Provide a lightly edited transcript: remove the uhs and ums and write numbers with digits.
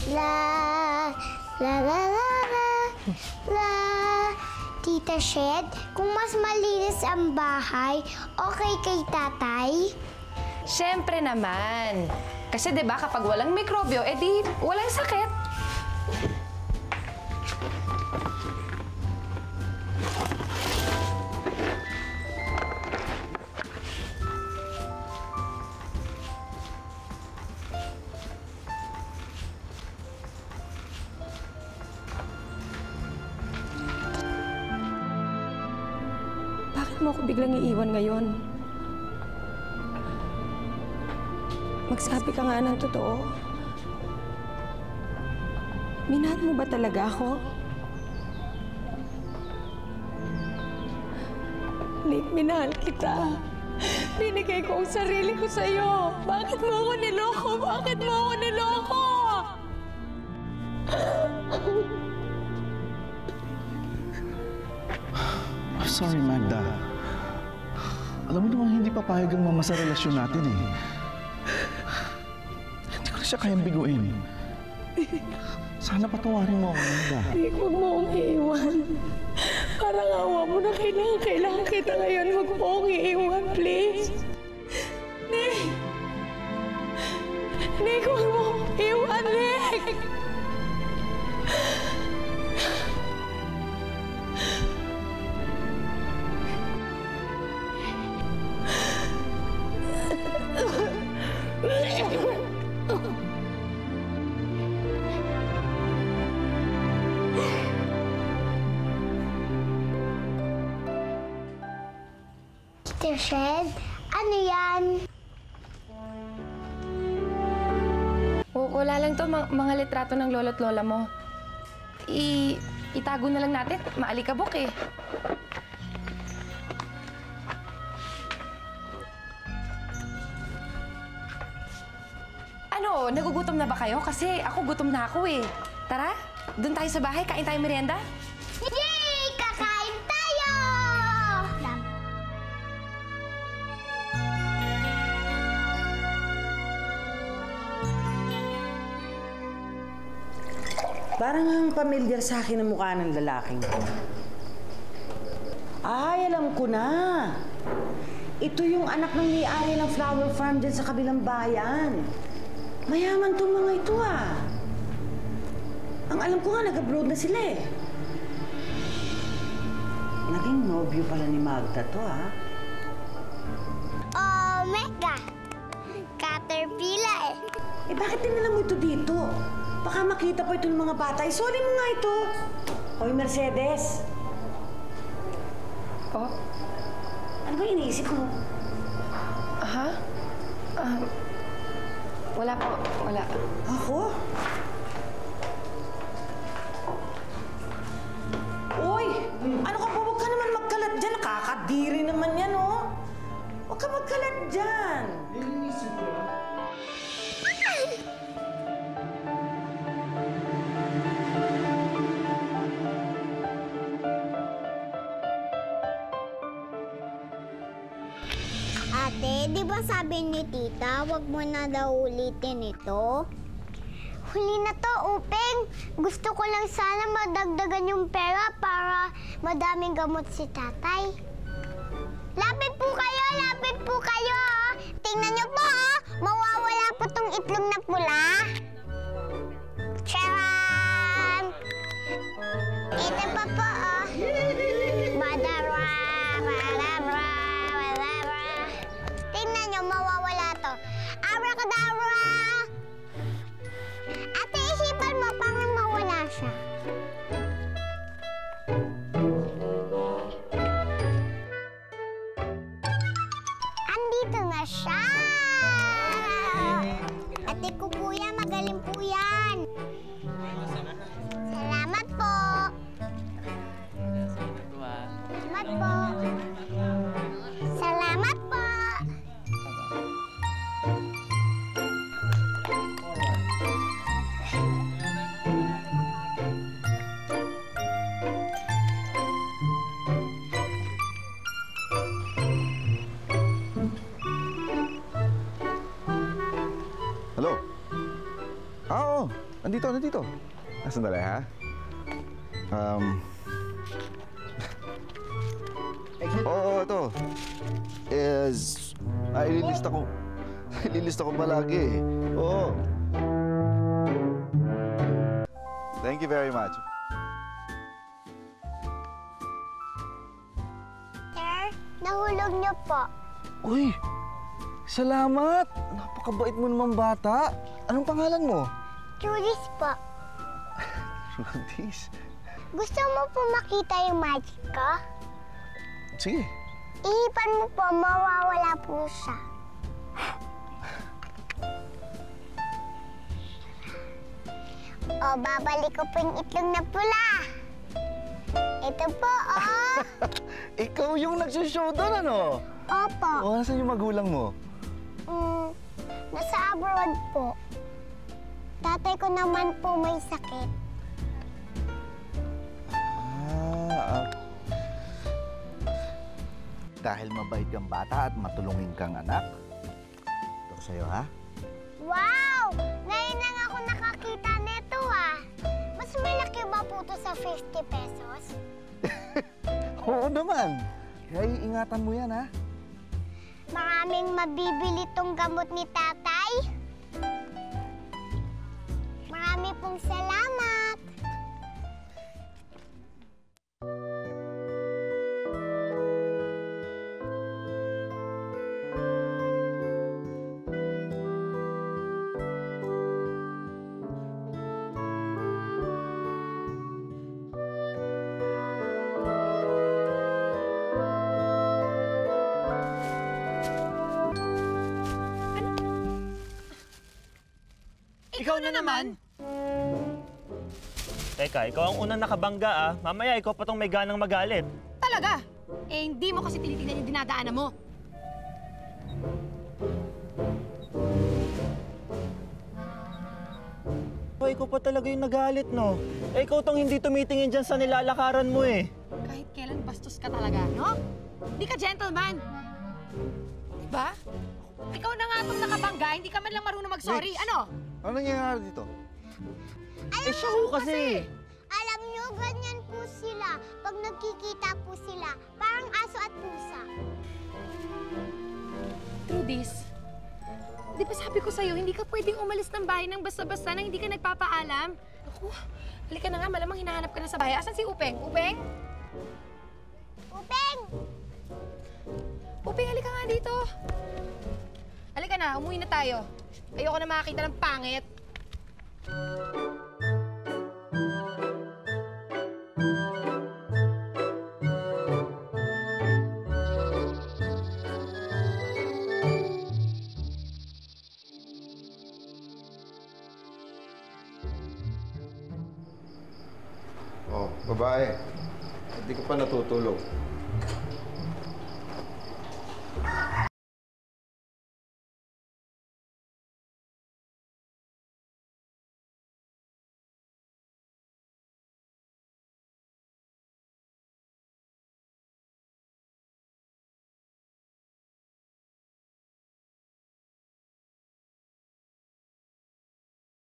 La, la, la, la, la, la. Tita Shed, kung mas malinis ang bahay, okay kay tatay? Siyempre naman. Kasi 'di ba kapag walang mikrobyo, edi walang sakit. Bakit mo ako biglang iiwan ngayon? Magsabi ka nga ng totoo. Minahal mo ba talaga ako? Nick, minahal kita. Binigay ko ang sarili ko sa'yo. Bakit mo ako niloko? Bakit mo ako niloko? Sorry, Magda. Alam mo namang hindi papayag ang mama sa relasyon natin eh. Hindi ko na siya kayang biguin. Sana patawarin mo ako, Magda. Nick, huwag mo akong iiwan. Parang awa mo na kailangan kita ngayon. Huwag mo akong iiwan, please. Nick! Nick, huwag mo akong iiwan, Nick! Tita Shed, ano yan? Wala lang to, mga litrato ng lolo't lola mo. Itago na lang natin, maalikabok eh. Ano, nagugutom na ba kayo? Kasi ako gutom na ako eh. Tara, doon tayo sa bahay, kain tayo merienda. Yay! Kakain tayo! Parang ang pamilyar sa akin ang mukha ng lalaking ko. Ay, alam ko na. Ito yung anak ng may-ari ng flower farm dyan sa kabilang bayan. Mayaman tong mga ito ah. Ang alam ko nga, nag-abroad na sila eh. Naging nobyo pala ni Magda to ah. Omega! Caterpillar eh. Eh bakit dinala mo ito dito? Baka makita pa ito ng mga bata. Isoli mo nga ito. Hoy, Mercedes. Oh? Ano ba iniisip mo? Ha? Wala po, wala. Ako? Uy! Ano ka po? Huwag ka naman magkalat dyan. Nakakadiri naman yan, oh. Huwag ka magkalat dyan. Ate, di ba sabi ni tita, wag mo na daw ulitin ito? Huli na to, Upeng. Gusto ko lang sana madagdagan yung pera para madaming gamot si tatay. Lapit po kayo, lapit po kayo. Tingnan niyo po, mawawala po tong itlog na pula. Charan! Ito pa po, oh. Madara, madara, madara. Tingnan niyo, mawawala to. Abracadabra! Ate, isipan mo pang mawala siya. Andito na siya! Ate ko po yan, magaling po yan. Salamat po. Salamat po. Salamat po. Hello? Oo. Nandito. Sandali, ha? Oo, ito. Ililista ko palagi, eh. Oo. Thank you very much. Sir, nahulog niyo po. Uy! Salamat! Napakabait mo naman bata. Anong pangalan mo? Julis po. Rudis. Gusto mo po makita yung magic ko? Sige. Ihipan mo po, mawawala po siya. O, babalik ko po yung itlog na pula. Ito po, oh. Ikaw yung nagsushow doon, ano? Opo. O, nasaan yung magulang mo? Nasa abroad po. Tatay ko naman po may sakit. Dahil mabait kang bata at matulungin kang anak, ito ko sa'yo, ha? Wow! Ngayon lang ako nakakita nito, ah. Mas malaki ba po ito sa 50 pesos? Oo naman. Kaya iingatan mo yan, ha? Maraming mabibili tong gamot ni tatay. Marami pong salamat. Ikaw na naman! Teka, ikaw ang unang nakabangga ah. Mamaya ikaw pa tong may ganang magalit. Talaga? Eh, hindi mo kasi tinitingnan yung dinadaanan mo. Oh, ikaw pa talaga yung nagalit, no? Eh, ikaw tong hindi tumitingin dyan sa nilalakaran mo eh. Kahit kailan bastos ka talaga, no? Hindi ka gentleman. Diba? Ikaw na nga itong nakabangga, hindi ka man lang marunong mag-sorry. Next. Ano? Ano nangyayari dito? Alam Siya ho kasi. Alam nyo, ganyan po sila. Pag nagkikita po sila, parang aso at pusa. Trudis, di ba sabi ko sa'yo, hindi ka pwedeng umalis ng bahay ng basta-basta nang hindi ka nagpapaalam? Ako, halika na nga, malamang hinahanap ka na sa bahay. Asan si Upeng? Upeng? Upeng! Upeng, halika nga dito. Halika na, umuwi na tayo. Ayoko na makakita ng pangit. Oh, babae. Hindi ka pa natutulog.